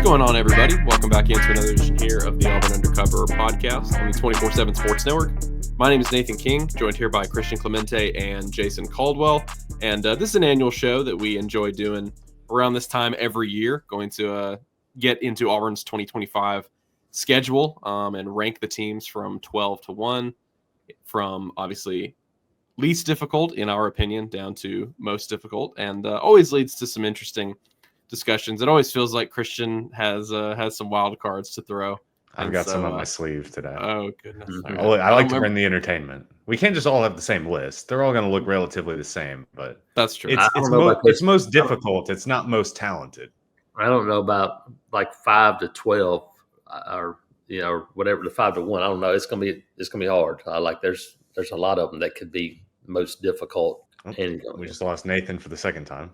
going on, everybody? Welcome back into another edition here of the Auburn Undercover podcast on the 24/7 Sports Network. My name is Nathan King, joined here by Christian Clemente and Jason Caldwell. And this is an annual show that we enjoy doing around this time every year, going to get into Auburn's 2025 schedule and rank the teams from 12 to 1, from obviously least difficult, in our opinion, down to most difficult, and always leads to some interesting discussions. It always feels like Christian has some wild cards to throw. I've got some up my sleeve today. Oh, goodness. Okay. I like to bring the entertainment. We can't just all have the same list. They're all going to look relatively the same, but that's true. It's most difficult. It's not most talented. I don't know about like 5 to 12 or whatever, the 5 to 1. I don't know. It's gonna be hard. There's a lot of them that could be most difficult. We just lost Nathan for the second time.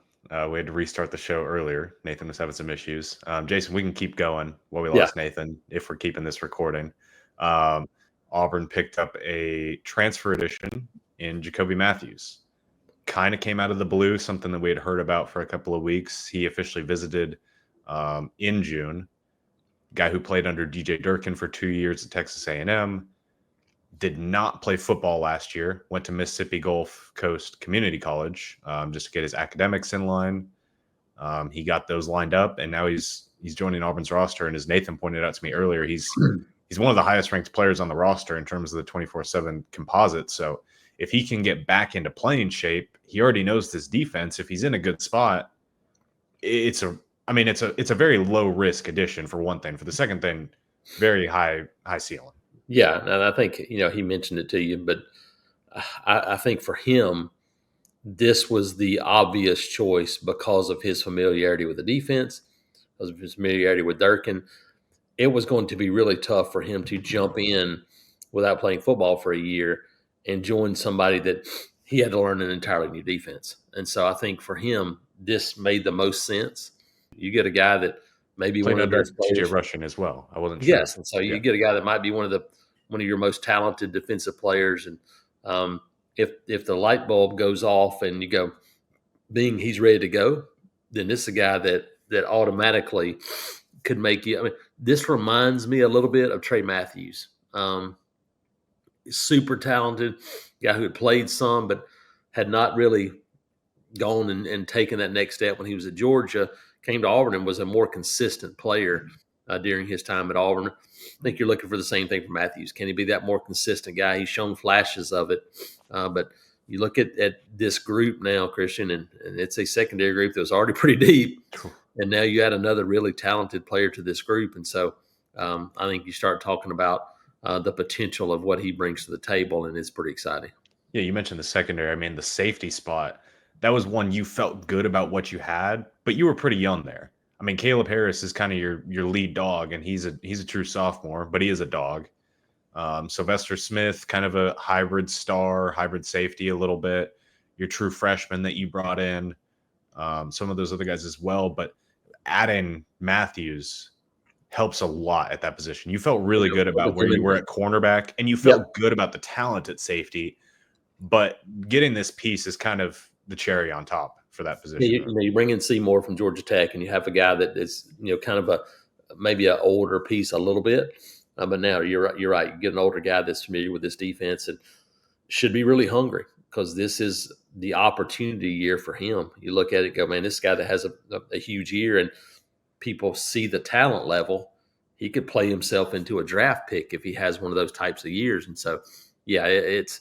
We had to restart the show earlier. Nathan was having some issues. Jason, we can keep going while we lost Nathan if we're keeping this recording. Auburn picked up a transfer edition in Jacoby Matthews. Kind of came out of the blue, something that we had heard about for a couple of weeks. He officially visited in June. Guy who played under DJ Durkin for 2 years at Texas A&M. Did not play football last year. Went to Mississippi Gulf Coast Community College just to get his academics in line. He got those lined up, and now he's joining Auburn's roster. And as Nathan pointed out to me earlier, he's one of the highest ranked players on the roster in terms of the 24/7 composite. So if he can get back into playing shape, he already knows this defense. If he's in a good spot, it's a very low risk addition for one thing. For the second thing, very high ceiling. Yeah, and I think, he mentioned it to you, but I think for him, this was the obvious choice because of his familiarity with the defense, because of his familiarity with Durkin. It was going to be really tough for him to jump in without playing football for a year and join somebody that he had to learn an entirely new defense. And so I think for him, this made the most sense. You get a guy that maybe played one of those TJ Rushing as well. I wasn't sure. Yes, and so you get a guy that might be one of your most talented defensive players, and if the light bulb goes off and you go, "Bing, he's ready to go," then this is a guy that automatically could make you. I mean, this reminds me a little bit of Trey Matthews. Super talented guy who had played some, but had not really gone and taken that next step when he was at Georgia. Came to Auburn and was a more consistent player during his time at Auburn. I think you're looking for the same thing for Matthews. Can he be that more consistent guy? He's shown flashes of it. But you look at this group now, Christian, and it's a secondary group that was already pretty deep. And now you add another really talented player to this group. And so I think you start talking about the potential of what he brings to the table, and it's pretty exciting. Yeah, you mentioned the secondary. I mean, the safety spot, that was one you felt good about what you had, but you were pretty young there. I mean, Caleb Harris is kind of your lead dog, and he's a true sophomore, but he is a dog. Sylvester Smith, kind of a hybrid safety a little bit. Your true freshman that you brought in, some of those other guys as well. But adding Matthews helps a lot at that position. You felt really good about where you were at cornerback, and you felt good about the talent at safety. But getting this piece is kind of the cherry on top for that position. You bring in Seymour from Georgia Tech, and you have a guy that is kind of maybe an older piece a little bit, but now you're right. You get an older guy that's familiar with this defense and should be really hungry because this is the opportunity year for him. You look at it, go, man, this guy that has a huge year, and people see the talent level. He could play himself into a draft pick if he has one of those types of years, and so it's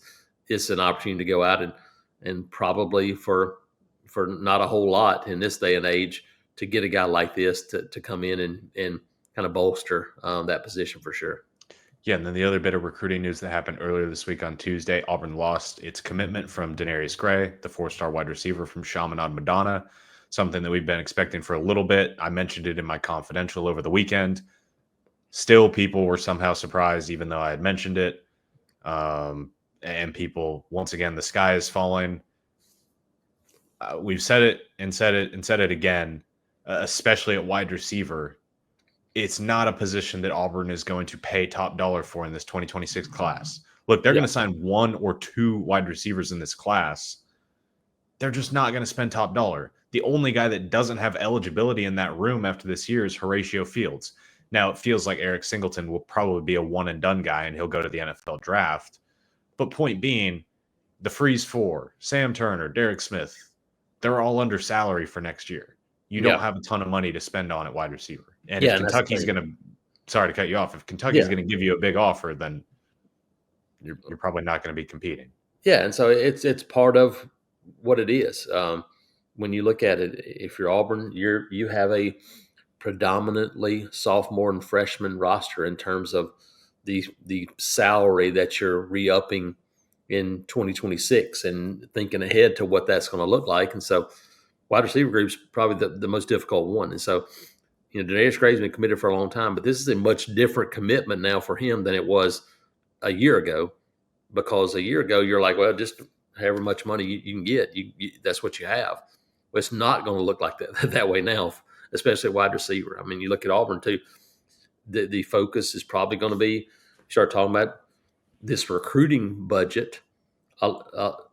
an opportunity to go out and probably for not a whole lot in this day and age to get a guy like this to come in and kind of bolster that position for sure. Yeah, and then the other bit of recruiting news that happened earlier this week on Tuesday, Auburn lost its commitment from Denarius Gray, the 4-star wide receiver from Chaminade Madonna, something that we've been expecting for a little bit. I mentioned it in my confidential over the weekend. Still, people were somehow surprised, even though I had mentioned it. And people, once again, the sky is falling. We've said it and said it and said it again, especially at wide receiver. It's not a position that Auburn is going to pay top dollar for in this 2026 class. Look, they're going to sign 1 or 2 wide receivers in this class. They're just not going to spend top dollar. The only guy that doesn't have eligibility in that room after this year is Horatio Fields. Now, it feels like Eric Singleton will probably be a one-and-done guy, and he'll go to the NFL draft. But point being, the Freeze Four, Sam Turner, Derek Smith, they're all under salary for next year. You don't have a ton of money to spend on at wide receiver. And if Kentucky's going to – sorry to cut you off. If Kentucky's going to give you a big offer, then you're probably not going to be competing. Yeah, and so it's part of what it is. When you look at it, if you're Auburn, you have a predominantly sophomore and freshman roster in terms of the salary that you're re-upping in 2026 and thinking ahead to what that's going to look like. And so wide receiver group's probably the most difficult one. And so, Denarius Gray's been committed for a long time, but this is a much different commitment now for him than it was a year ago, because a year ago you're like, well, just however much money you can get, that's what you have. Well, it's not going to look like that way now, especially wide receiver. I mean, you look at Auburn too, the focus is probably going to be, start talking about this recruiting budget,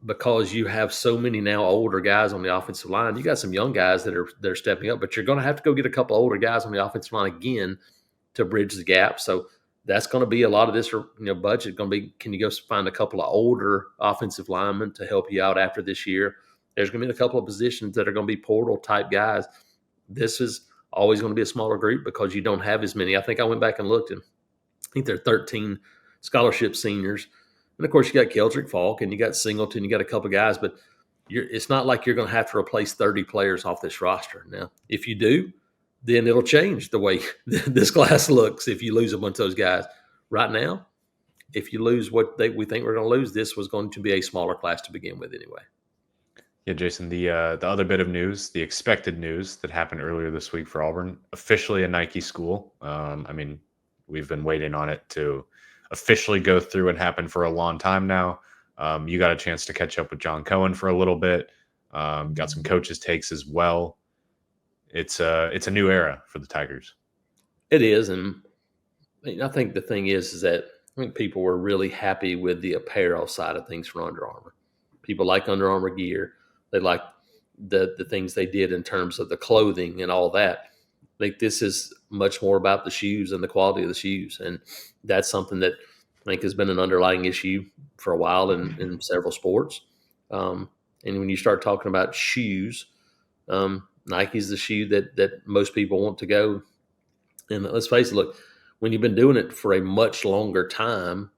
because you have so many now older guys on the offensive line. You got some young guys that are stepping up, but you're going to have to go get a couple older guys on the offensive line again to bridge the gap. So that's going to be a lot of this, budget going to be, can you go find a couple of older offensive linemen to help you out after this year? There's going to be a couple of positions that are going to be portal type guys. This is always going to be a smaller group because you don't have as many. I think I went back and looked, and I think there are 13 scholarship seniors. And, of course, you got Keldrick Falk and you got Singleton. You got a couple of guys, but it's not like you're going to have to replace 30 players off this roster. Now, if you do, then it'll change the way this class looks if you lose a bunch of those guys. Right now, if you lose what we think we're going to lose, this was going to be a smaller class to begin with anyway. Yeah, Jason, the other bit of news, the expected news that happened earlier this week for Auburn, officially a Nike school. I mean, we've been waiting on it to officially go through and happen for a long time now. You got a chance to catch up with John Cohen for a little bit. Got some coaches' takes as well. It's a new era for the Tigers. It is, and I think the thing is that I think people were really happy with the apparel side of things for Under Armour. People like Under Armour gear. They like the things they did in terms of the clothing and all that. I think this is much more about the shoes and the quality of the shoes, and that's something that I think has been an underlying issue for a while in several sports. And when you start talking about shoes, Nike's the shoe that most people want to go. And let's face it, look, when you've been doing it for a much longer time,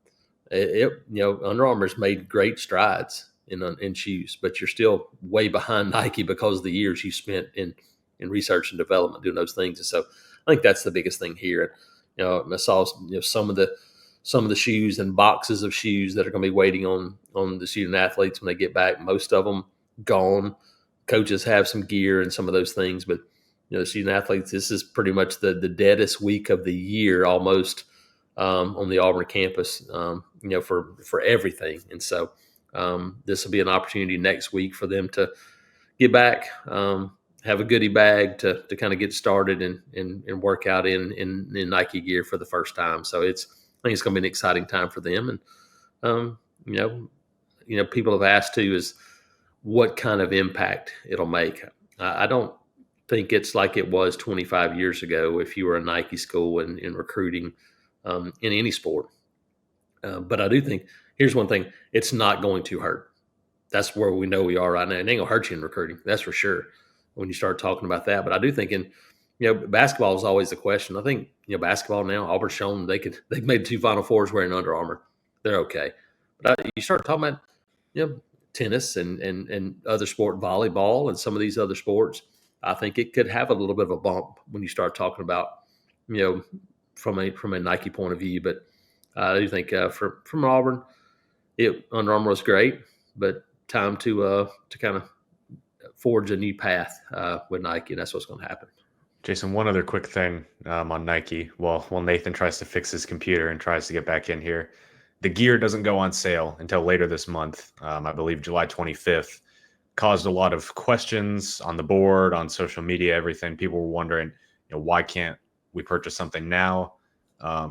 Under Armour's made great strides in shoes, but you're still way behind Nike because of the years you spent in research and development doing those things. And so I think that's the biggest thing here. I saw some of the shoes and boxes of shoes that are going to be waiting on the student athletes when they get back. Most of them gone. Coaches have some gear and some of those things, but the student athletes, this is pretty much the deadest week of the year almost on the Auburn campus, for everything. And so this will be an opportunity next week for them to get back, have a goodie bag to kind of get started and work out in Nike gear for the first time. So I think it's going to be an exciting time for them. And, people have asked too is what kind of impact it'll make. I don't think it's like it was 25 years ago if you were a Nike school in recruiting in any sport. But I do think, here's one thing, it's not going to hurt. That's where we know we are right now. It ain't going to hurt you in recruiting, that's for sure, when you start talking about that. But I do think basketball is always the question. I think, basketball now, Auburn's shown they've made 2 Final Fours wearing Under Armour. They're okay. But you start talking about, tennis and other sport, volleyball and some of these other sports, I think it could have a little bit of a bump when you start talking about, from a Nike point of view. But I do think from Auburn, Under Armour was great, but time to kind of forge a new path with Nike, and that's what's going to happen. Jason, one other quick thing on Nike. While Nathan tries to fix his computer and tries to get back in here, the gear doesn't go on sale until later this month. I believe July 25th. Caused a lot of questions on the board, on social media, everything. People were wondering, why can't we purchase something now?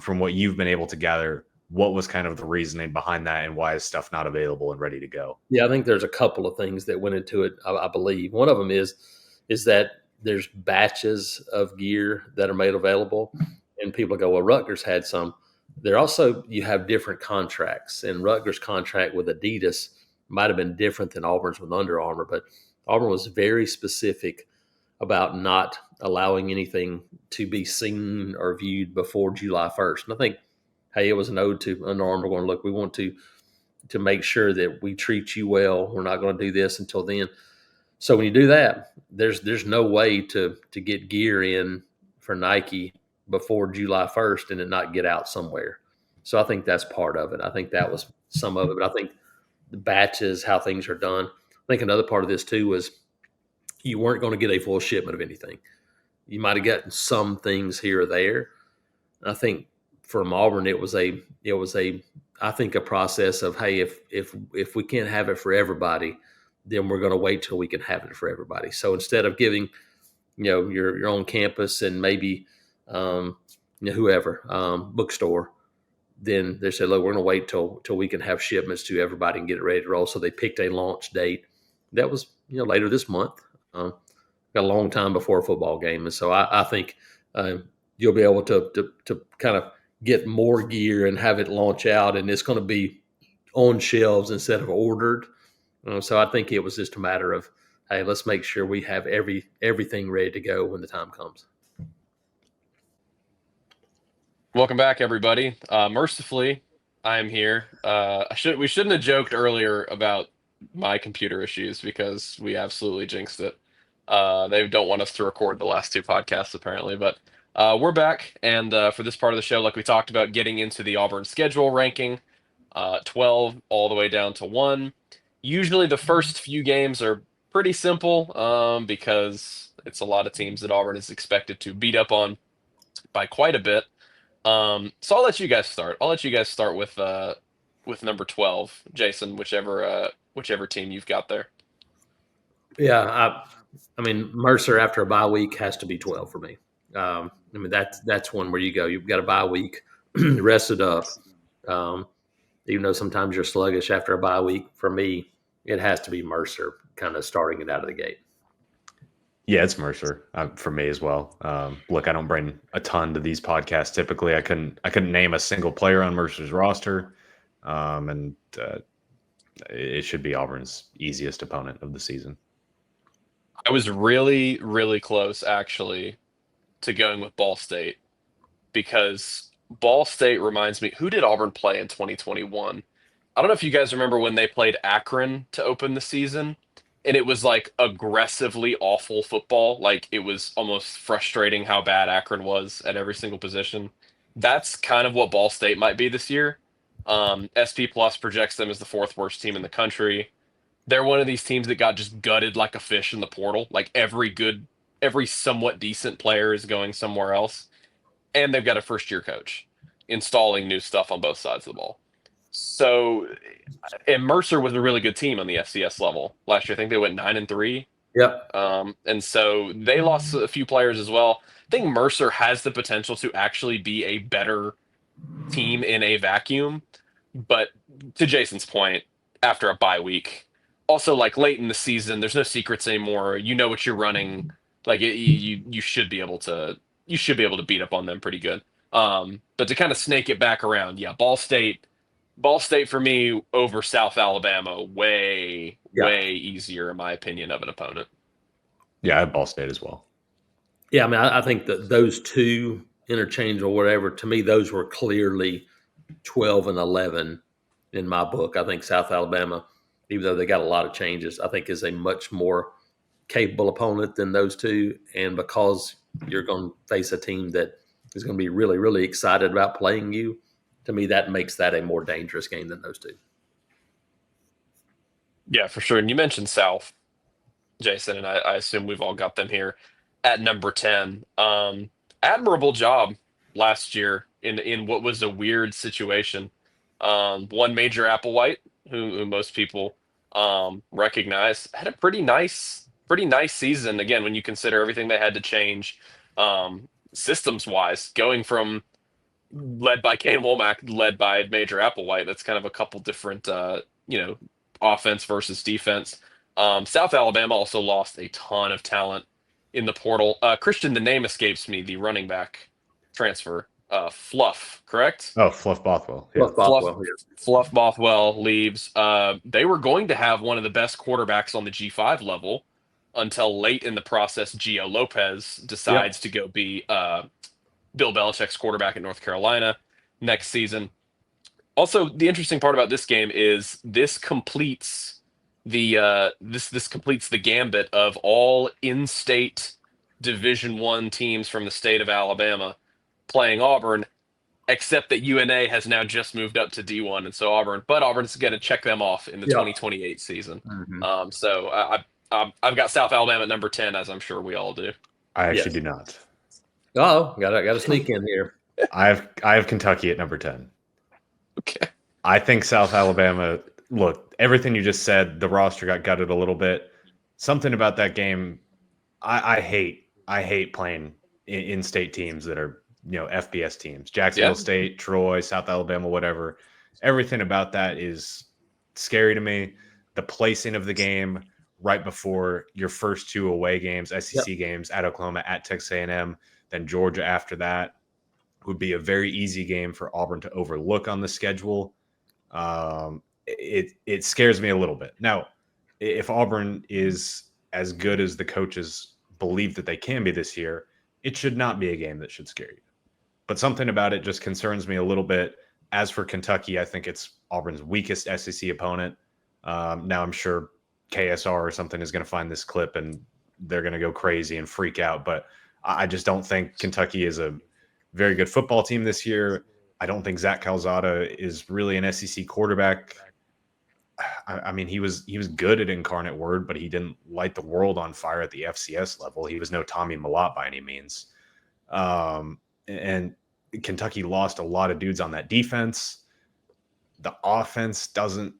From what you've been able to gather, what was kind of the reasoning behind that, and why is stuff not available and ready to go? Yeah, I think there's a couple of things that went into it, I believe. One of them is is that there's batches of gear that are made available, and people go, well, Rutgers had some. There also, you have different contracts, and Rutgers' contract with Adidas might have been different than Auburn's with Under Armour, but Auburn was very specific about not allowing anything to be seen or viewed before July 1st. And I think, hey, it was an ode to Under Armour going, look, we want to make sure that we treat you well. We're not going to do this until then. So when you do that, there's no way to get gear in for Nike before July 1st and it not get out somewhere. So I think that's part of it. I think that was some of it. But I think the batches, how things are done. I think another part of this too was you weren't going to get a full shipment of anything. You might have gotten some things here or there. I think from Auburn, it was a I think a process of, hey, if we can't have it for everybody, then we're going to wait till we can have it for everybody. So instead of giving, your own campus and maybe, whoever, bookstore, then they said, look, we're going to wait till we can have shipments to everybody and get it ready to roll. So they picked a launch date that was, later this month. Got a long time before a football game. And so I think you'll be able to kind of get more gear and have it launch out, and it's going to be on shelves instead of ordered. So I think it was just a matter of, hey, let's make sure we have everything ready to go when the time comes. Welcome back, everybody. Mercifully, I'm here. We shouldn't have joked earlier about my computer issues because we absolutely jinxed it. They don't want us to record the last two podcasts, apparently, but we're back. And for this part of the show, like we talked about, getting into the Auburn schedule ranking, 12 all the way down to 1. Usually the first few games are pretty simple because it's a lot of teams that Auburn is expected to beat up on by quite a bit. So I'll let you guys start. I'll let you guys start with number 12, Jason, whichever team you've got there. Yeah, I mean Mercer after a bye week has to be 12 for me. I mean that's one where you go. You've got a bye week, rested up. Even though sometimes you're sluggish after a bye week, for me, it has to be Mercer kind of starting it out of the gate. Yeah, it's Mercer for me as well. Look, I don't bring a ton to these podcasts. Typically, I couldn't name a single player on Mercer's roster, and it should be Auburn's easiest opponent of the season. I was really, really close, actually, to going with Ball State because Ball State reminds me, who did Auburn play in 2021? I don't know if you guys remember when they played Akron to open the season, and it was like aggressively awful football. Like it was almost frustrating how bad Akron was at every single position. That's kind of what Ball State might be this year. SP Plus projects them as the 4th worst team in the country. They're one of these teams that got just gutted like a fish in the portal. Like every somewhat decent player is going somewhere else. And they've got a first-year coach installing new stuff on both sides of the ball. So, and Mercer was a really good team on the FCS level last year. I think they went 9-3. Yep. And so they lost a few players as well. I think Mercer has the potential to actually be a better team in a vacuum. But to Jason's point, after a bye week, also like late in the season, there's no secrets anymore. You know what you're running. Like you should be able to beat up on them pretty good. But to kind of snake it back around, yeah, Ball State for me over South Alabama, way easier in my opinion of an opponent. Yeah, I have Ball State as well. Yeah, I mean, I think that those two interchange or whatever, to me, those were clearly 12 and 11 in my book. I think South Alabama, even though they got a lot of changes, I think is a much more capable opponent than those two. And because you're going to face a team that is going to be really, really excited about playing you, to me, that makes that a more dangerous game than those two. Yeah, for sure. And you mentioned South, Jason, and I assume we've all got them here at number 10. Admirable job last year in what was a weird situation. One Major Applewhite, who most people recognize, had a pretty nice season. Again, when you consider everything they had to change systems wise, going from led by Kane Womack, led by Major Applewhite. That's kind of a couple different offense versus defense. South Alabama also lost a ton of talent in the portal. Christian, the name escapes me, the running back transfer. Fluff, correct? Oh, Fluff Bothwell. Yeah. Fluff Bothwell, yeah. Fluff Bothwell leaves. They were going to have one of the best quarterbacks on the G5 level until late in the process. Gio Lopez decides to go be Bill Belichick's quarterback at North Carolina next season. Also, the interesting part about this game is this completes this completes the gambit of all in-state Division I teams from the state of Alabama playing Auburn, except that UNA has now just moved up to D1, and so Auburn's going to check them off in the 2028 season. Mm-hmm. So I've got South Alabama at number 10, as I'm sure we all do. I actually do not. Oh, got to sneak in here. I have Kentucky at number 10. Okay. I think South Alabama. Look, everything you just said, the roster got gutted a little bit. Something about that game, I hate playing in-state teams that are, FBS teams. Jacksonville State, Troy, South Alabama, whatever. Everything about that is scary to me. The placing of the game right before your first two away games, SEC games, at Oklahoma, at Texas A&M, then Georgia after that, would be a very easy game for Auburn to overlook on the schedule. It scares me a little bit. Now, if Auburn is as good as the coaches believe that they can be this year, it should not be a game that should scare you. But something about it just concerns me a little bit. As for Kentucky, I think it's Auburn's weakest SEC opponent. Now I'm sure KSR or something is going to find this clip and they're going to go crazy and freak out. But I just don't think Kentucky is a very good football team this year. I don't think Zach Calzada is really an SEC quarterback. I mean, he was good at Incarnate Word, but he didn't light the world on fire at the FCS level. He was no Tommy Mellott by any means. And Kentucky lost a lot of dudes on that defense. The offense doesn't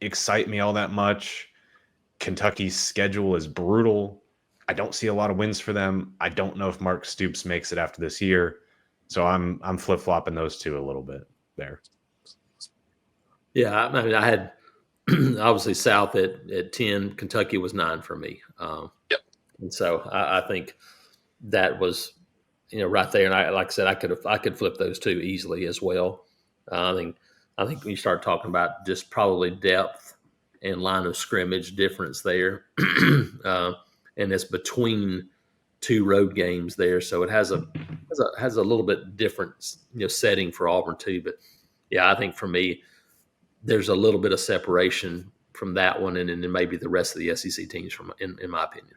excite me all that much. Kentucky's schedule is brutal. I don't see a lot of wins for them. I don't know if Mark Stoops makes it after this year. So I'm flip-flopping those two a little bit there. Yeah, I mean, I had obviously South at 10. Kentucky was 9 for me. And so I think that was, right there. And like I said, I could flip those two easily as well. I think when you start talking about just probably depth and line of scrimmage difference there, and it's between two road games there, so it has a little bit different setting for Auburn too. But yeah, I think for me, there's a little bit of separation from that one, and then maybe the rest of the SEC teams, in my opinion.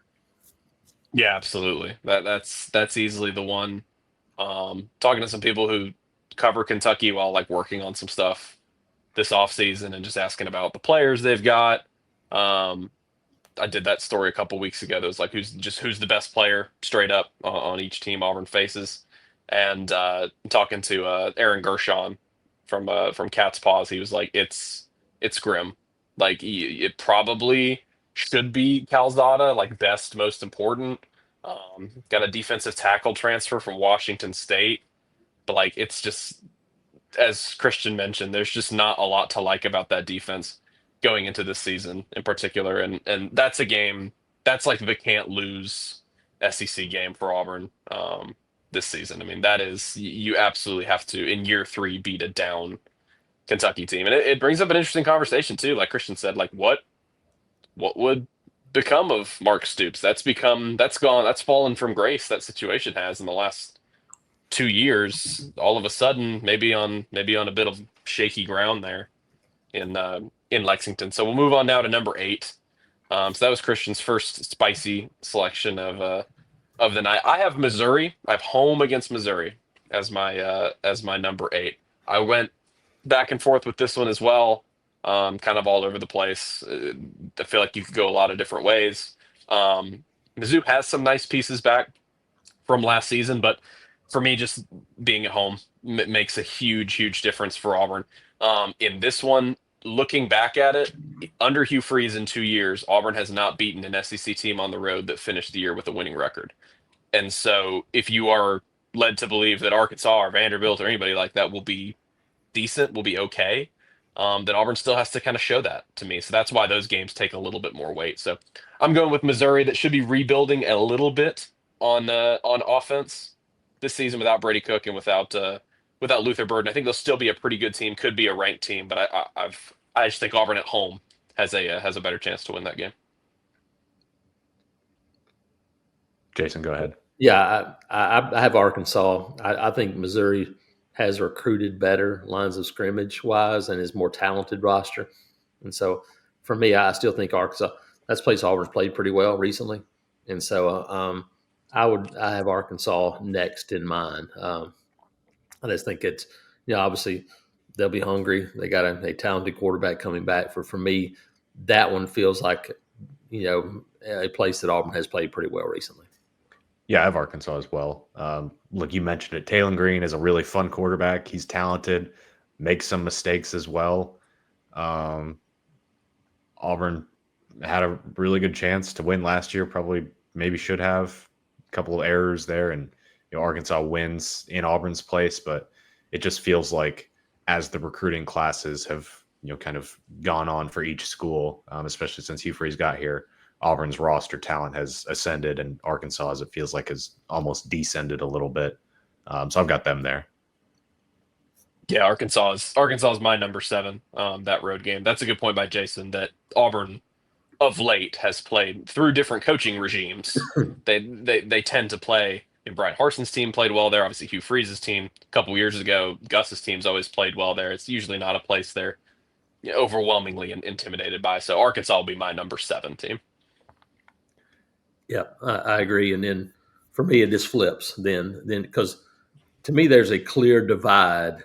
Yeah, absolutely. That's easily the one. Talking to some people who cover Kentucky while working on some stuff this offseason and just asking about the players they've got. I did that story a couple weeks ago. That was who's the best player straight up on each team Auburn faces. And talking to Aaron Gershon from Cat's Paws, he was like, it's grim. It probably should be Calzada, best, most important. Got a defensive tackle transfer from Washington State, but it's just, as Christian mentioned, there's just not a lot to like about that defense going into this season in particular. And that's a game that's the can't lose SEC game for Auburn this season. I mean, that is, you absolutely have to, in year 3, beat a down Kentucky team. And it brings up an interesting conversation too. Like Christian said, what would become of Mark Stoops? That's fallen from grace. That situation has in the last 2 years, all of a sudden, maybe on a bit of shaky ground there in Lexington. So we'll move on now to number 8. So that was Christian's first spicy selection of the night. I have Missouri. I have home against Missouri as my number 8. I went back and forth with this one as well, kind of all over the place. I feel like you could go a lot of different ways. Mizzou has some nice pieces back from last season, but for me, just being at home makes a huge difference for Auburn. In this one, looking back at it, under Hugh Freeze in 2 years, Auburn has not beaten an SEC team on the road that finished the year with a winning record. And so if you are led to believe that Arkansas or Vanderbilt or anybody like that will be decent, will be okay, then Auburn still has to kind of show that to me. So that's why those games take a little bit more weight. So I'm going with Missouri, that should be rebuilding a little bit on offense this season without Brady Cook and without Luther Burden. I think they'll still be a pretty good team, could be a ranked team, but I just think Auburn at home has a better chance to win that game. Jason, go ahead. Yeah, I have Arkansas. I think Missouri has recruited better lines of scrimmage wise and is more talented roster. And so for me, I still think Arkansas, that's a place Auburn's played pretty well recently. And so I have Arkansas next in mind. I just think it's, obviously they'll be hungry. They got a talented quarterback coming back. For me, that one feels like, a place that Auburn has played pretty well recently. Yeah, I have Arkansas as well. Look, you mentioned it. Taylor Green is a really fun quarterback. He's talented, makes some mistakes as well. Auburn had a really good chance to win last year. Probably, maybe should have a couple of errors there, and Arkansas wins in Auburn's place. But it just feels like as the recruiting classes have kind of gone on for each school, especially since Hugh Freeze got here, Auburn's roster talent has ascended, and Arkansas, as it feels like, has almost descended a little bit. So I've got them there. Yeah, Arkansas is my number 7. That road game. That's a good point by Jason. That Auburn of late has played through different coaching regimes. they tend to play. Brian Harson's team played well there. Obviously, Hugh Freeze's team a couple years ago. Gus's team's always played well there. It's usually not a place they're overwhelmingly intimidated by. So Arkansas will be my number 7 team. Yeah, I agree. And then for me, it just flips then because to me, there's a clear divide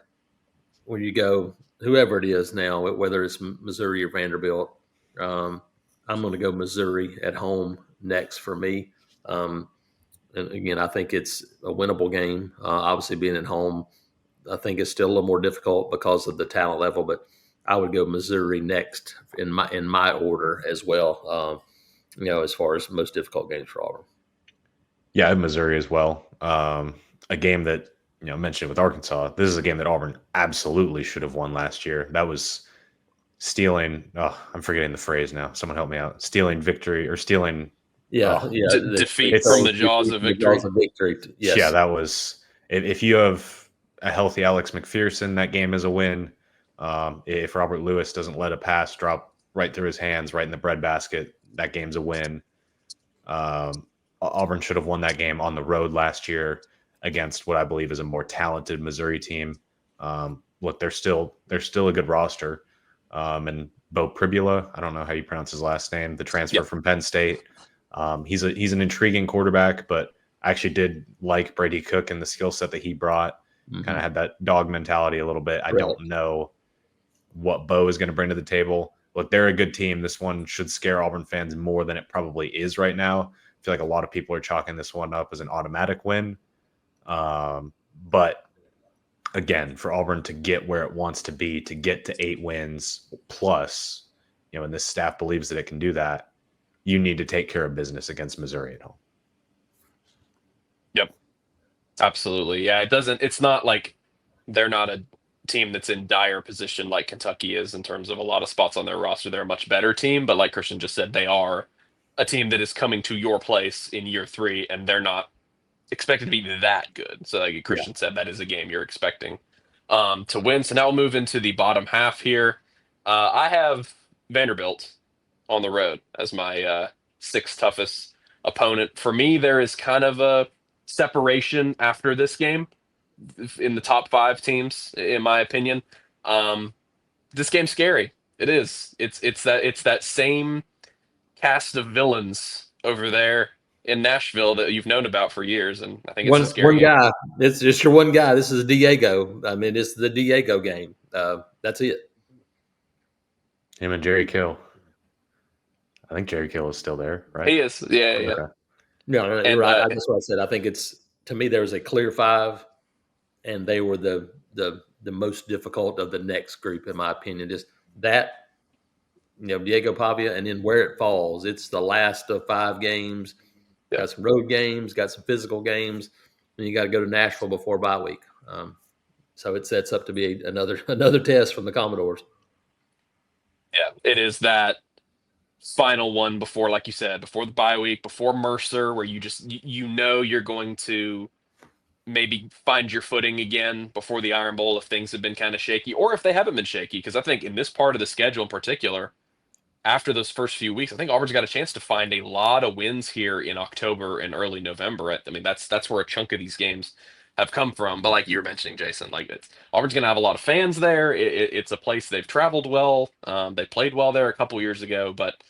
when you go, whoever it is now, whether it's Missouri or Vanderbilt. I'm going to go Missouri at home next for me. And again, I think it's a winnable game. Obviously, being at home, I think it's still a little more difficult because of the talent level. But I would go Missouri next in my order as well. As far as most difficult games for Auburn. Yeah, I have Missouri as well. A game that I mentioned with Arkansas. This is a game that Auburn absolutely should have won last year. That was stealing. Oh, I'm forgetting the phrase now. Someone help me out. Stealing victory or stealing. Defeat from the jaws of victory. Yes. Yeah, that was. If you have a healthy Alex McPherson, that game is a win. If Robert Lewis doesn't let a pass drop right through his hands, right in the breadbasket, that game's a win. Auburn should have won that game on the road last year against what I believe is a more talented Missouri team. Look, they're still a good roster. And Bo Pribula, I don't know how you pronounce his last name, the transfer from Penn State. He's an intriguing quarterback, but I actually did like Brady Cook and the skill set that he brought. Mm-hmm. Kind of had that dog mentality a little bit. I don't know what Bo is going to bring to the table. Look, they're a good team. This one should scare Auburn fans more than it probably is right now. I feel like a lot of people are chalking this one up as an automatic win. But again, for Auburn to get where it wants to be, to get to 8 wins plus, and this staff believes that it can do that, you need to take care of business against Missouri at home. Yep. Absolutely. Yeah, it's not like they're not a team that's in dire position like Kentucky is in terms of a lot of spots on their roster. They're a much better team, but like Christian just said, they are a team that is coming to your place in year 3, and they're not expected to be that good. So like Christian said, that is a game you're expecting to win. So now we'll move into the bottom half here. I have Vanderbilt on the road as my 6th toughest opponent. For me, there is kind of a separation after this game in the top 5 teams, in my opinion. This game's scary. It is. It's that same cast of villains over there in Nashville that you've known about for years, and I think it's a scary game. Guy. It's just your one guy. This is Diego. I mean, it's the Diego game. That's it. Him and Jerry Kill. I think Jerry Kill is still there, right? He is. Yeah. Okay. No, you're right. That's what I said. I think to me, there was a clear 5, and they were the most difficult of the next group, in my opinion. Just that, Diego Pavia, and then where it falls, it's the last of 5 games. Got some road games, got some physical games, and you got to go to Nashville before bye week. So it sets up to be another test from the Commodores. Yeah, it is that final one before, like you said, before the bye week, before Mercer, where you know you're going to maybe find your footing again before the Iron Bowl if things have been kind of shaky, or if they haven't been shaky. Because I think in this part of the schedule in particular, after those first few weeks, I think Auburn's got a chance to find a lot of wins here in October and early November. I mean, that's where a chunk of these games have come from. But like you were mentioning, Jason, like Auburn's going to have a lot of fans there. It's a place they've traveled well. They played well there a couple years ago, but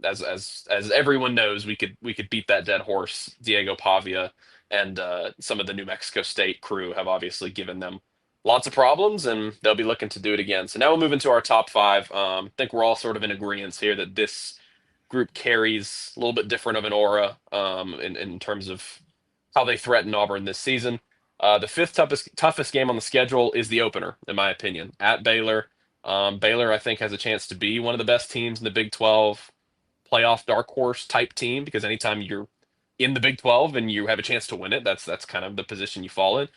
as everyone knows, we could beat that dead horse. Diego Pavia and some of the New Mexico State crew have obviously given them lots of problems, and they'll be looking to do it again. So now we'll move into our top five. I think we're all sort of in agreement here that this group carries a little bit different of an aura in terms of how they threaten Auburn this season. The fifth toughest game on the schedule is the opener, in my opinion, at Baylor. Baylor, I think, has a chance to be one of the best teams in the Big 12, playoff dark horse type team, because anytime you're in the Big 12 and you have a chance to win it, that's kind of the position you fall in.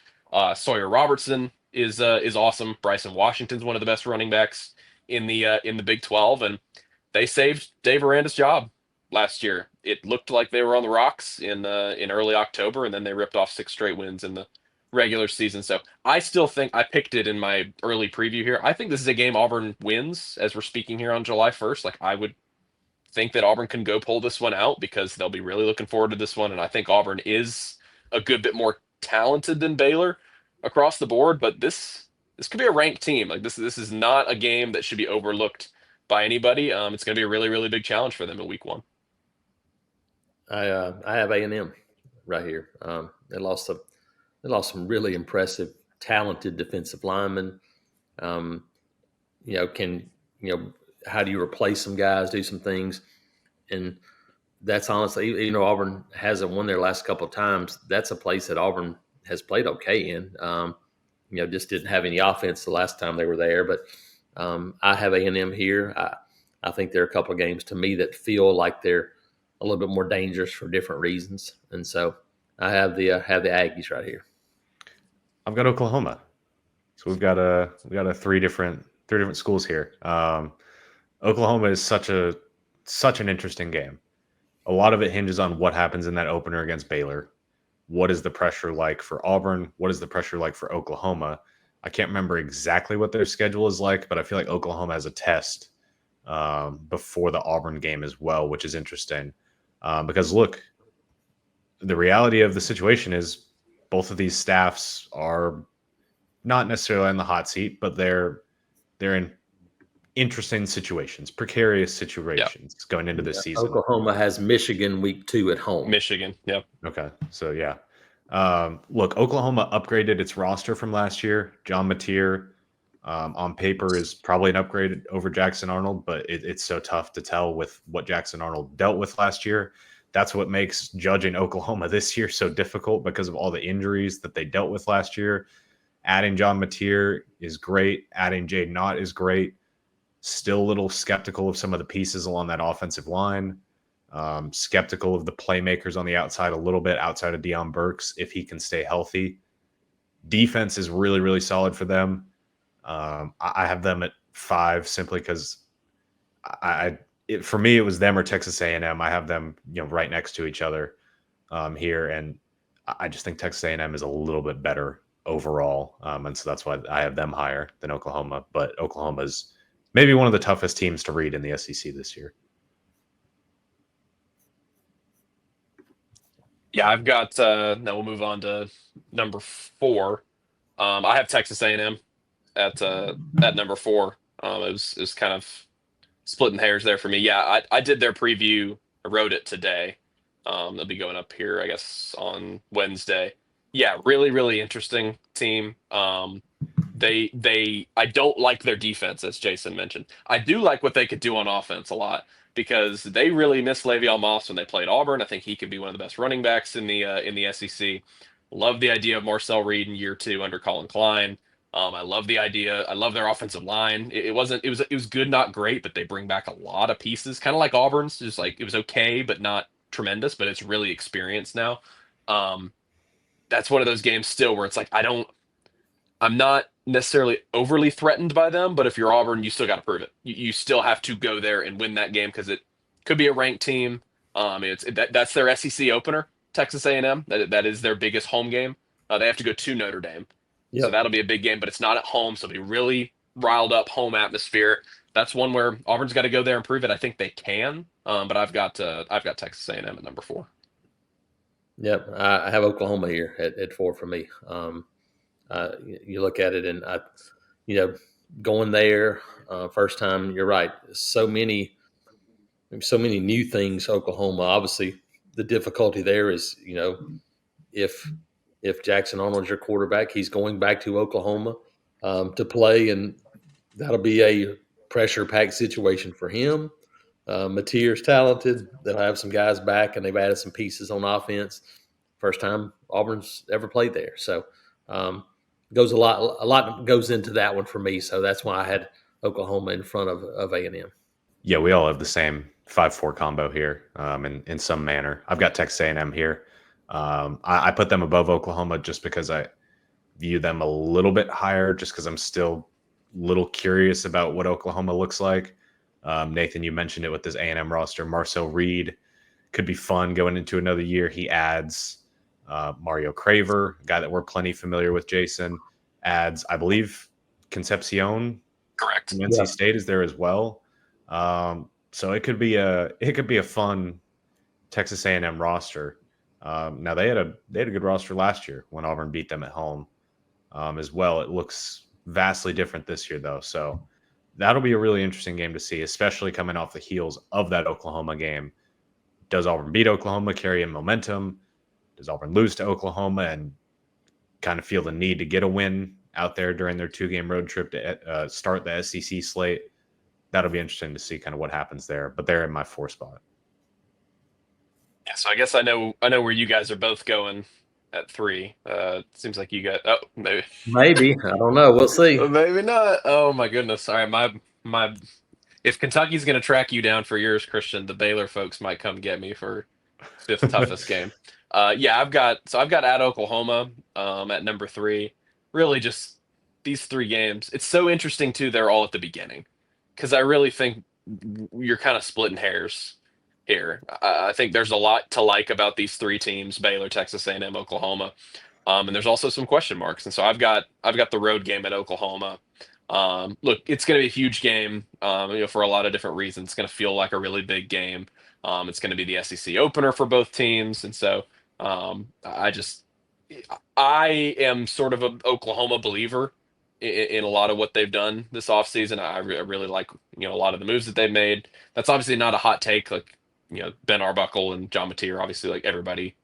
Sawyer Robertson is awesome. Bryson Washington's one of the best running backs in the Big 12, and they saved Dave Aranda's job last year. It looked like they were on the rocks in early October, and then they ripped off 6 straight wins in the regular season. So I still think I picked it in my early preview here. I think this is a game Auburn wins as we're speaking here on July 1st. Like, I would think that Auburn can go pull this one out because they'll be really looking forward to this one. And I think Auburn is a good bit more talented than Baylor across the board, but this could be a ranked team. Like, this is not a game that should be overlooked by anybody. It's going to be a really, really big challenge for them in week 1. I have A&M right here. They lost some really impressive, talented defensive linemen. How do you replace some guys, do some things? And that's honestly, even though Auburn hasn't won their last couple of times, that's a place that Auburn has played okay in. Just didn't have any offense the last time they were there. But I have A&M here. I think there are a couple of games to me that feel like they're a little bit more dangerous for different reasons. And so I have the Aggies right here. I've got Oklahoma. So we've got a three different schools here. Oklahoma is such an interesting game. A lot of it hinges on what happens in that opener against Baylor. What is the pressure like for Auburn? What is the pressure like for Oklahoma? I can't remember exactly what their schedule is like, but I feel like Oklahoma has a test before the Auburn game as well, which is interesting. Because look, the reality of the situation is both of these staffs are not necessarily on the hot seat, but they're in interesting situations, precarious situations going into this season. Oklahoma has Michigan week 2 at home. Michigan, yep. Okay, so yeah. Look, Oklahoma upgraded its roster from last year. John Mateer, on paper, is probably an upgrade over Jackson Arnold, but it's so tough to tell with what Jackson Arnold dealt with last year. That's what makes judging Oklahoma this year so difficult, because of all the injuries that they dealt with last year. Adding John Mateer is great. Adding Jade Knott is great. Still a little skeptical of some of the pieces along that offensive line. Skeptical of the playmakers on the outside a little bit, outside of Deion Burks, if he can stay healthy. Defense is really, really solid for them. I have them at 5 simply because for me, it was them or Texas A&M. I have them, right next to each other here, and I just think Texas A&M is a little bit better overall, and so that's why I have them higher than Oklahoma. But Oklahoma's maybe one of the toughest teams to read in the SEC this year. Yeah, I've got. Now we'll move on to number 4. I have Texas A&M at number 4. It was kind of splitting hairs there for me. Yeah, I did their preview. I wrote it today. They'll be going up here, I guess, on Wednesday. Yeah, really, really interesting team. I don't like their defense, as Jason mentioned. I do like what they could do on offense a lot, because they really missed Le'Veon Moss when they played Auburn. I think he could be one of the best running backs in the SEC. Love the idea of Marcel Reed in year 2 under Colin Klein. I love the idea. I love their offensive line. It was good, not great, but they bring back a lot of pieces, kind of like Auburn's. Just like, it was okay, but not tremendous. But it's really experienced now. That's one of those games still where it's like, I'm not necessarily overly threatened by them, but if you're Auburn, you still got to prove it. You still have to go there and win that game because it could be a ranked team. That's their SEC opener, Texas A&M. That is their biggest home game. They have to go to Notre Dame, so Yep. that'll be a big game. But it's not at home, so it'll be really riled up home atmosphere. That's one where Auburn's got to go there and prove it. I think they can, but I've got Texas A&M at number 4. Yep. I have Oklahoma here at 4 for me. You look at it, and going there first time. You're right. So many new things. Oklahoma, obviously, the difficulty there is if Jackson Arnold's your quarterback, he's going back to Oklahoma to play, and that'll be a pressure-packed situation for him. Mateer's talented. They'll have some guys back, and they've added some pieces on offense. First time Auburn's ever played there, so goes a lot goes into that one for me. So that's why I had Oklahoma in front of A&M. Yeah, we all have the same 5-4 combo here in some manner. I've got Texas A&M here. I put them above Oklahoma just because I view them a little bit higher, just because I'm still a little curious about what Oklahoma looks like. Nathan, you mentioned it with this A&M roster. Marcel Reed could be fun going into another year. He adds Mario Craver, a guy that we're plenty familiar with. Jason adds, I believe, Concepcion. Correct. From NC State is there as well. So it could be a fun Texas A&M roster. Now they had a good roster last year when Auburn beat them at home as well. It looks vastly different this year though, so that'll be a really interesting game to see, especially coming off the heels of that Oklahoma game. Does Auburn beat Oklahoma, carry in momentum? Does Auburn lose to Oklahoma and kind of feel the need to get a win out there during their 2-game road trip to start the SEC slate? That'll be interesting to see kind of what happens there, but they're in my 4 spot. Yeah, so I guess I know where you guys are both going at 3. Seems like you got maybe I don't know. We'll see. maybe not. Oh my goodness! Sorry, my. If Kentucky's going to track you down for yours, Christian, the Baylor folks might come get me for 5th toughest game. Yeah, I've got at Oklahoma at number 3. Really, just these 3 games. It's so interesting too. They're all at the beginning because I really think you're kind of splitting hairs here. I think there's a lot to like about these 3 teams: Baylor, Texas A&M, Oklahoma, and there's also some question marks. And so I've got the road game at Oklahoma. Look, it's going to be a huge game, for a lot of different reasons. It's going to feel like a really big game. It's going to be the SEC opener for both teams, and so I am sort of an Oklahoma believer in a lot of what they've done this offseason. I really like a lot of the moves that they've made. That's obviously not a hot take, like Ben Arbuckle and John Mateer. Obviously, like everybody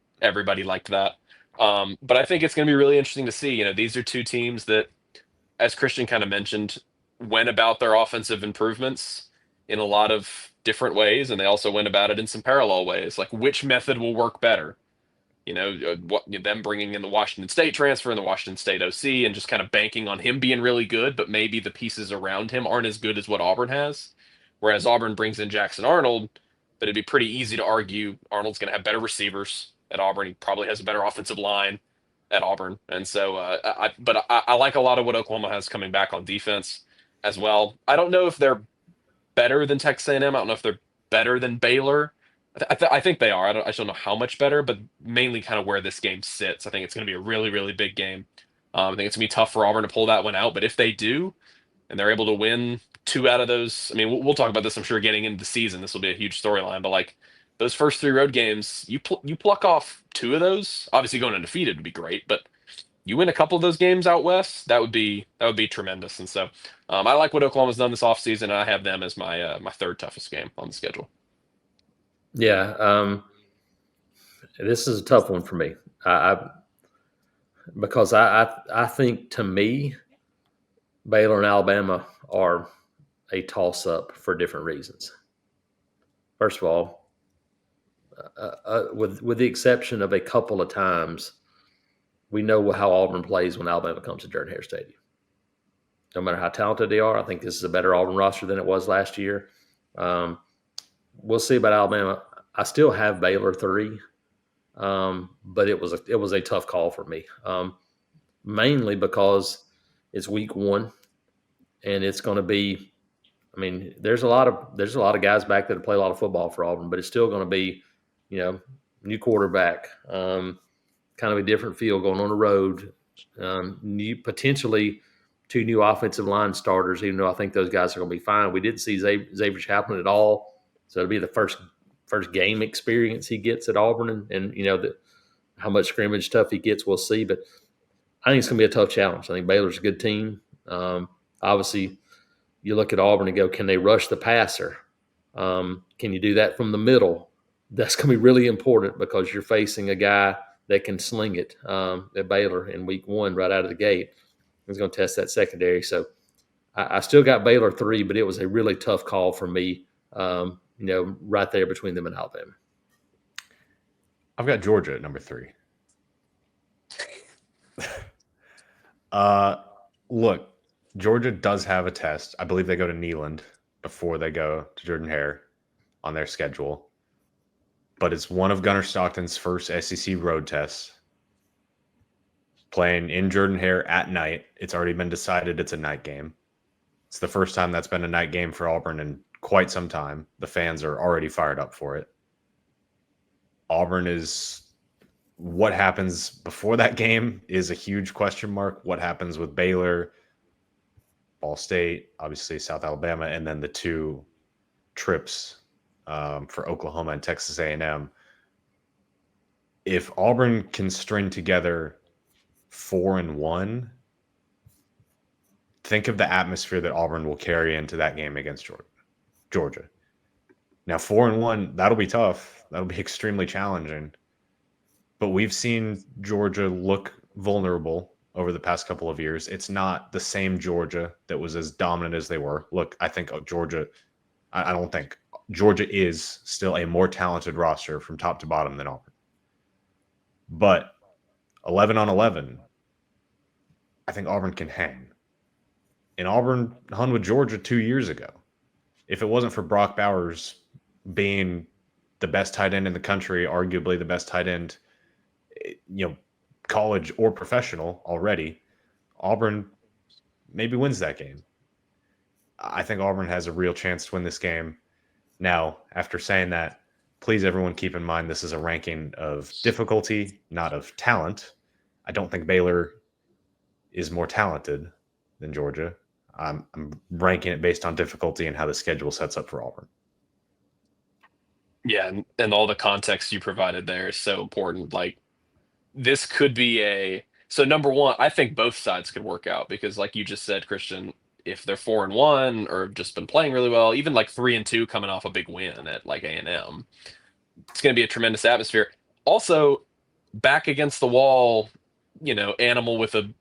liked that. But I think it's going to be really interesting to see. These are 2 teams that, as Christian kind of mentioned, went about their offensive improvements in a lot of different ways, and they also went about it in some parallel ways. Like, which method will work better? Them bringing in the Washington State transfer and the Washington State OC and just kind of banking on him being really good, but maybe the pieces around him aren't as good as what Auburn has. Whereas Auburn brings in Jackson Arnold, but it'd be pretty easy to argue Arnold's going to have better receivers at Auburn. He probably has a better offensive line at Auburn. And so, I like a lot of what Oklahoma has coming back on defense as well. I don't know if they're better than Texas A&M. I don't know if they're better than Baylor. I think they are. I just don't know how much better, but mainly kind of where this game sits. I think it's going to be a really, really big game. I think it's going to be tough for Auburn to pull that one out. But if they do, and they're able to win 2 out of those, I mean, we'll talk about this, I'm sure, getting into the season. This will be a huge storyline. But like those first 3 road games, you pluck off 2 of those. Obviously, going undefeated would be great, but you win a couple of those games out west, that would be tremendous. And so I like what Oklahoma's done this offseason, and I have them as my my 3rd toughest game on the schedule. Yeah, this is a tough one for me. Because I think, to me, Baylor and Alabama are a toss-up for different reasons. First of all, with the exception of a couple of times, we know how Auburn plays when Alabama comes to Jordan-Hare Stadium. No matter how talented they are, I think this is a better Auburn roster than it was last year. We'll see about Alabama. I still have Baylor 3, but it was a tough call for me, mainly because It's week 1, and it's going to be. I mean, there's a lot of guys back that play a lot of football for Auburn, but it's still going to be, new quarterback, kind of a different feel going on the road. New potentially 2 new offensive line starters, even though I think those guys are going to be fine. We didn't see Xavier Chaplin at all, so it'll be the first game experience he gets at Auburn, and how much scrimmage stuff he gets, we'll see. But I think it's going to be a tough challenge. I think Baylor's a good team. Obviously, you look at Auburn and go, can they rush the passer? Can you do that from the middle? That's going to be really important because you're facing a guy that can sling it at Baylor in week 1 right out of the gate. He's going to test that secondary. So I still got Baylor 3, but it was a really tough call for me, right there between them and Alabama. I've got Georgia at number 3. Look, Georgia does have a test. I believe they go to Neyland before they go to Jordan-Hare on their schedule. But it's one of Gunnar Stockton's first SEC road tests. Playing in Jordan-Hare at night. It's already been decided it's a night game. It's the first time that's been a night game for Auburn in quite some time. The fans are already fired up for it. Auburn is... What happens before that game is a huge question mark. What happens with Baylor, Ball State, obviously South Alabama, and then the 2 trips for Oklahoma and Texas A&M. If Auburn can string together 4-1, think of the atmosphere that Auburn will carry into that game against Georgia. Now, 4-1, that'll be tough. That'll be extremely challenging. But we've seen Georgia look vulnerable over the past couple of years. It's not the same Georgia that was as dominant as they were. Look, I think Georgia is still a more talented roster from top to bottom than Auburn. But 11 on 11, I think Auburn can hang. And Auburn hung with Georgia 2 years ago. If it wasn't for Brock Bowers being the best tight end in the country, arguably the best tight end, college or professional already, Auburn maybe wins that game. I think Auburn has a real chance to win this game. Now, after saying that, please everyone keep in mind this is a ranking of difficulty, not of talent. I don't think Baylor is more talented than Georgia. I'm ranking it based on difficulty and how the schedule sets up for Auburn. Yeah, and all the context you provided there is so important. Like, this could be so number one, I think both sides could work out because, like you just said, Christian, if they're 4-1 or have just been playing really well, even like 3-2 coming off a big win at like A&M, it's going to be a tremendous atmosphere. Also, back against the wall, animal with a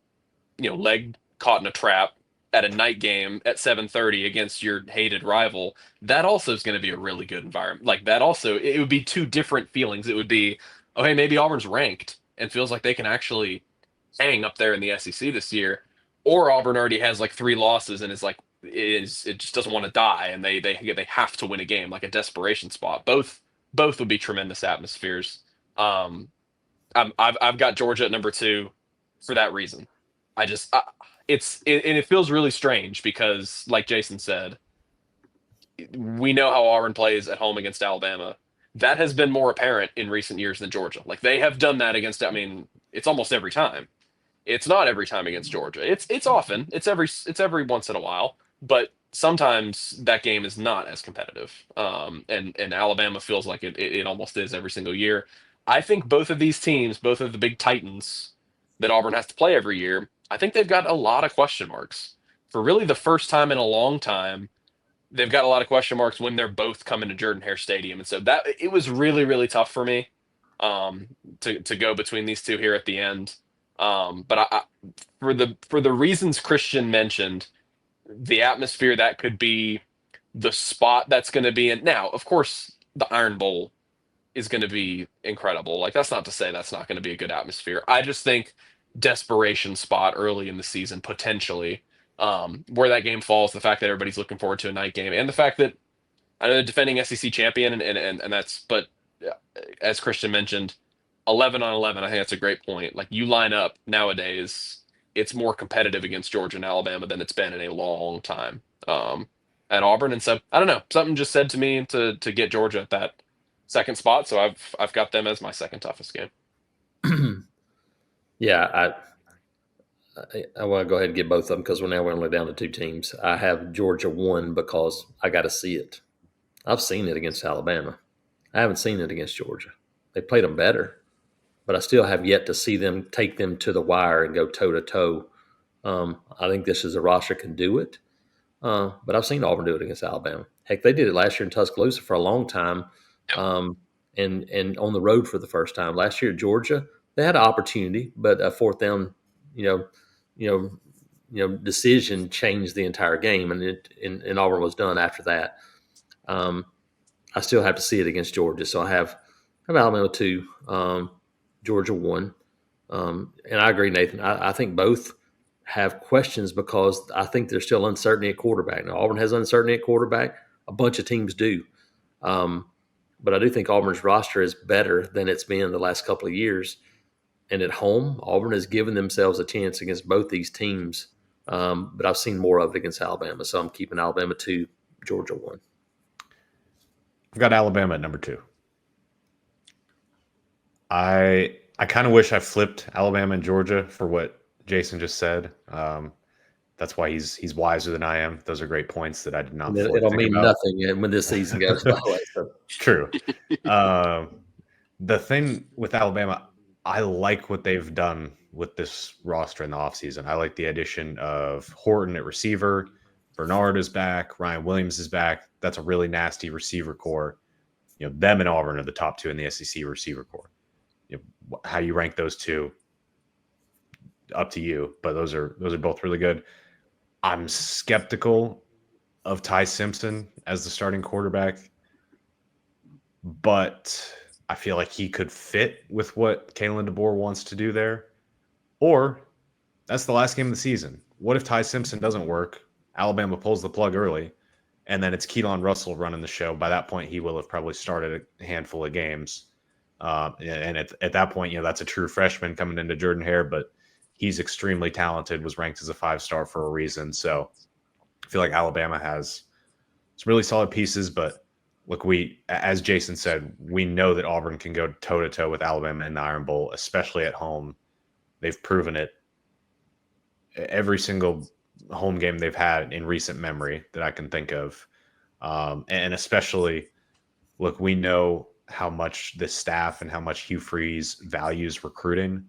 leg caught in a trap at a night game at 7:30 against your hated rival, that also is going to be a really good environment. Like, that also, it would be 2 different feelings. It would be, oh, hey, maybe Auburn's ranked and feels like they can actually hang up there in the SEC this year, or Auburn already has like 3 losses and is like, it just doesn't want to die, and they have to win a game, like a desperation spot. Both would be tremendous atmospheres. I've got Georgia at number 2 for that reason. It feels really strange because, like Jason said, we know how Auburn plays at home against Alabama. That has been more apparent in recent years than Georgia. Like, they have done that against, it's almost every time. It's not every time against Georgia. It's often. It's every once in a while. But sometimes that game is not as competitive. And Alabama feels like it almost is every single year. I think both of these teams, both of the big titans that Auburn has to play every year, I think they've got a lot of question marks. For really the first time in a long time, they've got a lot of question marks when they're both coming to Jordan-Hare Stadium. And so that it was really, really tough for me to go between these two here at the end. But for the reasons Christian mentioned, the atmosphere that could be, the spot that's going to be in. Now, of course, the Iron Bowl is going to be incredible. Like, that's not to say that's not going to be a good atmosphere. I just think desperation spot early in the season, potentially, where that game falls, the fact that everybody's looking forward to a night game, and the fact that I know the defending SEC champion, and that's, but as Christian mentioned, 11 on 11, I think that's a great point. Like, you line up nowadays it's more competitive against Georgia and Alabama than it's been in a long time at Auburn. And so I don't know, something just said to me to get Georgia at that second spot. So I've got them as my second toughest game. Yeah, I want to go ahead and get both of them because we're only down to 2 teams. I have Georgia 1 because I got to see it. I've seen it against Alabama. I haven't seen it against Georgia. They played them better, but I still have yet to see them take them to the wire and go toe to toe. I think this is a roster can do it, but I've seen Auburn do it against Alabama. Heck, they did it last year in Tuscaloosa for a long time, and on the road for the first time. Last year at Georgia, they had an opportunity, but a fourth down, decision changed the entire game, and Auburn was done after that. I still have to see it against Georgia, so I have Alabama 2, Georgia 1, and I agree, Nathan. I think both have questions because I think there's still uncertainty at quarterback. Now, Auburn has uncertainty at quarterback. A bunch of teams do. But I do think Auburn's roster is better than it's been the last couple of years. And at home, Auburn has given themselves a chance against both these teams. But I've seen more of it against Alabama. So I'm keeping Alabama 2, Georgia 1. I've got Alabama at number 2. I kind of wish I flipped Alabama and Georgia for what Jason just said. That's why he's wiser than I am. Those are great points that I did not. It'll mean nothing when this season goes by. So. True. The thing with Alabama, I like what they've done with this roster in the offseason. I like the addition of Horton at receiver. Bernard is back. Ryan Williams is back. That's a really nasty receiver core. Them and Auburn are the top 2 in the SEC receiver core. How you rank those two, up to you. But those are both really good. I'm skeptical of Ty Simpson as the starting quarterback, but I feel like he could fit with what Kalen DeBoer wants to do there. Or that's the last game of the season. What if Ty Simpson doesn't work? Alabama pulls the plug early, and then it's Keelan Russell running the show. By that point, he will have probably started a handful of games. And at that point, that's a true freshman coming into Jordan Hare, but he's extremely talented, was ranked as a 5-star for a reason. So I feel like Alabama has some really solid pieces, but look, as Jason said, we know that Auburn can go toe-to-toe with Alabama in the Iron Bowl, especially at home. They've proven it every single home game they've had in recent memory that I can think of. And especially, look, we know how much the staff and how much Hugh Freeze values recruiting.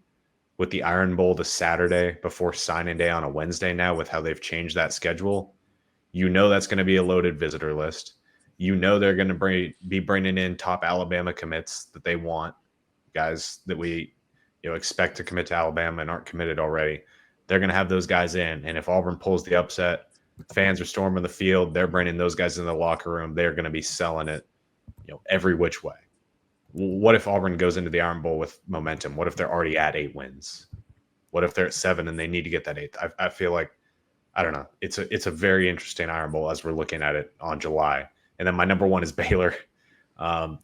With the Iron Bowl the Saturday before signing day on a Wednesday now, with how they've changed that schedule, that's going to be a loaded visitor list. They're going to be bringing in top Alabama commits that they want, guys that we expect to commit to Alabama and aren't committed already. They're going to have those guys in. And if Auburn pulls the upset, fans are storming the field. They're bringing those guys in the locker room. They're going to be selling it, every which way. What if Auburn goes into the Iron Bowl with momentum? What if they're already at 8 wins? What if they're at 7 and they need to get that 8th? I feel like, I don't know. It's a very interesting Iron Bowl as we're looking at it on July. And then my number 1 is Baylor.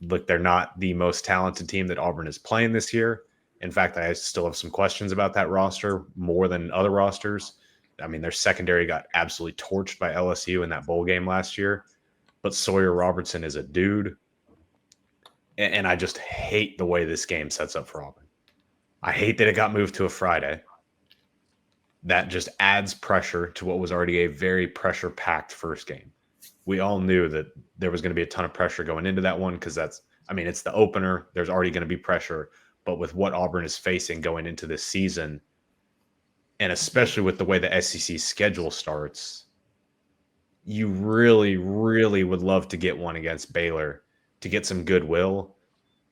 Look, they're not the most talented team that Auburn is playing this year. In fact, I still have some questions about that roster more than other rosters. I mean, their secondary got absolutely torched by LSU in that bowl game last year. But Sawyer Robertson is a dude. And I just hate the way this game sets up for Auburn. I hate that it got moved to a Friday. That just adds pressure to what was already a very pressure-packed first game. We all knew that there was going to be a ton of pressure going into that one because it's the opener. There's already going to be pressure. But with what Auburn is facing going into this season, and especially with the way the SEC schedule starts, you really, really would love to get one against Baylor to get some goodwill,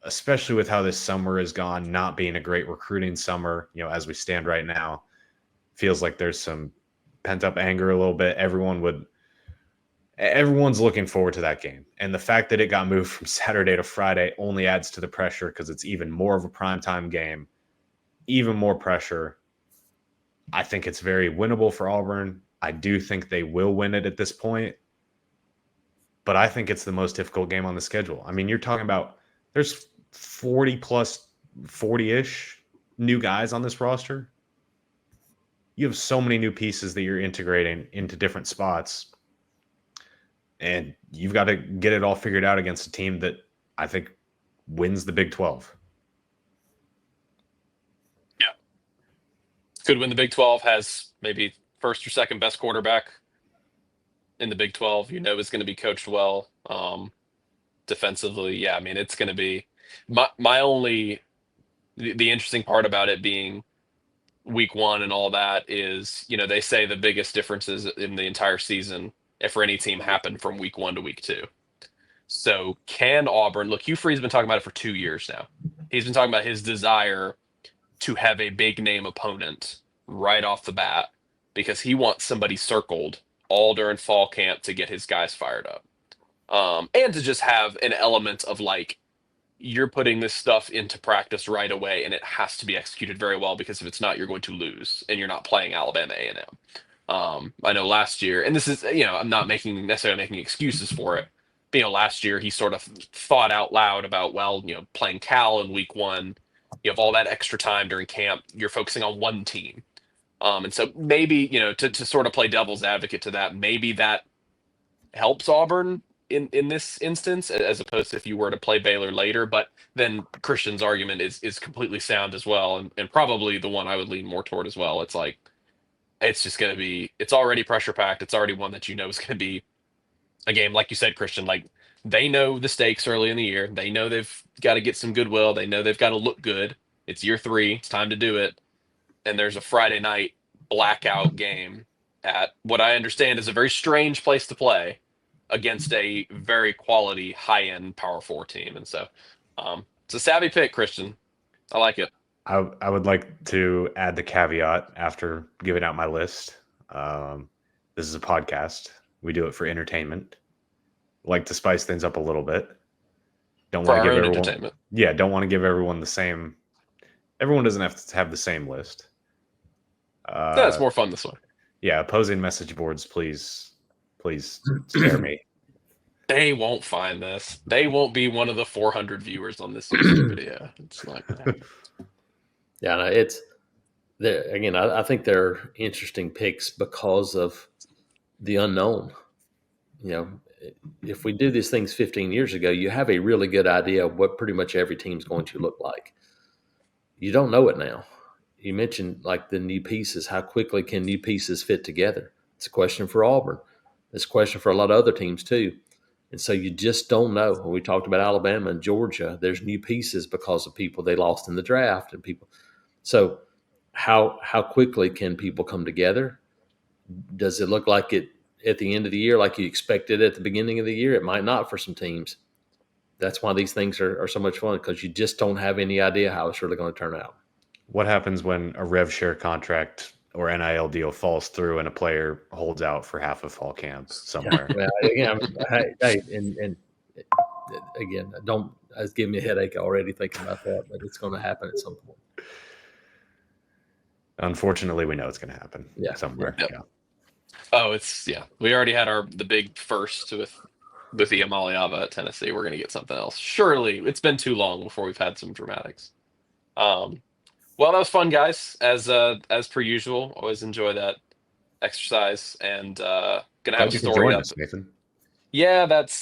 especially with how this summer has gone, not being a great recruiting summer, as we stand right now. Feels like there's some pent-up anger a little bit. Everyone's looking forward to that game. And the fact that it got moved from Saturday to Friday only adds to the pressure because it's even more of a primetime game, even more pressure. I think it's very winnable for Auburn. I do think they will win it at this point. But I think it's the most difficult game on the schedule. I mean, you're talking about there's 40-ish new guys on this roster. you have so many new pieces that you're integrating into different spots, and you've got to get it all figured out against a team that I think wins the Big 12. Yeah. Could win the Big 12, has maybe first or second best quarterback in the Big 12, is going to be coached well. Defensively, yeah, I mean, it's going to be my only the interesting part about it being week one and all that is, they say the biggest differences in the entire season, if for any team, happen from week one to week two. So can Auburn look? Hugh Freeze's been talking about it for 2 years now. He's been talking about his desire to have a big name opponent right off the bat because he wants somebody circled all during fall camp to get his guys fired up. And to just have an element of like, you're putting this stuff into practice right away and it has to be executed very well, because if it's not, you're going to lose and you're not playing Alabama A&M. I know last year, and this is, I'm not necessarily making excuses for it. But, last year he sort of thought out loud about, well, playing Cal in week one, you have all that extra time during camp, you're focusing on one team. And so maybe, to sort of play devil's advocate to that, maybe that helps Auburn in this instance, as opposed to if you were to play Baylor later. But then Christian's argument is completely sound as well, and probably the one I would lean more toward as well. It's like, it's just going to be, it's already pressure packed. It's already one that is going to be a game, like you said, Christian, like they know the stakes early in the year. They know they've got to get some goodwill. They know they've got to look good. It's year 3. It's time to do it. And there's a Friday night blackout game at what I understand is a very strange place to play against a very quality, high-end Power 4 team. And so it's a savvy pick, Christian. I like it. I would like to add the caveat after giving out my list. This is a podcast. We do it for entertainment. Like to spice things up a little bit. Don't want to give everyone entertainment. Yeah, don't want to give everyone the same. Everyone doesn't have to have the same list. Yeah, it's more fun this way. Yeah, opposing message boards, please spare me. They won't find this. They won't be one of the 400 viewers on this YouTube video. It's not gonna happen. Yeah, no, it's there again. I think they're interesting picks because of the unknown. If we do these things 15 years ago, you have a really good idea of what pretty much every team's going to look like. You don't know it now. You mentioned like the new pieces. How quickly can new pieces fit together? It's a question for Auburn. It's a question for a lot of other teams too. And so you just don't know. When we talked about Alabama and Georgia, there's new pieces because of people they lost in the draft and people. So how quickly can people come together? Does it look like it at the end of the year, like you expected at the beginning of the year? It might not for some teams. That's why these things are so much fun, because you just don't have any idea how it's really going to turn out. What happens when a rev share contract or NIL deal falls through and a player holds out for half of fall camp somewhere? Well, again, and again, it's giving me a headache already thinking about that, but it's going to happen at some point. Unfortunately, we know it's going to happen somewhere. Yep. Yeah. Oh, we already had the big first with Iamaleava at Tennessee. We're going to get something else. Surely it's been too long before we've had some dramatics. Well, that was fun, guys. As per usual, always enjoy that exercise, and gonna have a story up. Nathan. Yeah,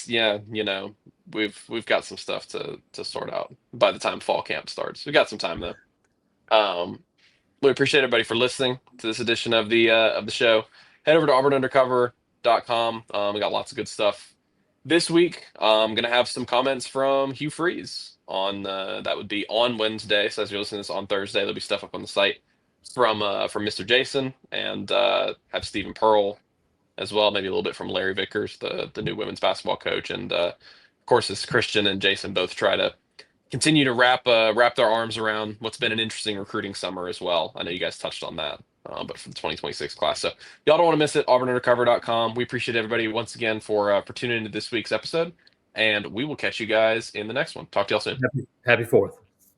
we've got some stuff to sort out by the time fall camp starts. We got some time though. We appreciate everybody for listening to this edition of the show. Head over to auburnundercover.com. We got lots of good stuff this week. I'm gonna have some comments from Hugh Freeze on that would be on Wednesday. So as you're listening to this on Thursday, there'll be stuff up on the site from Mr. Jason, and have Stephen Pearl as well, maybe a little bit from Larry Vickers, the new women's basketball coach, and of course, as Christian and Jason both try to continue to wrap their arms around what's been an interesting recruiting summer as well. I know you guys touched on that, but for the 2026 class. So y'all don't want to miss it. auburnundercover.com. We appreciate everybody once again for tuning into this week's episode, and we will catch you guys in the next one. Talk to y'all soon. Happy 4th.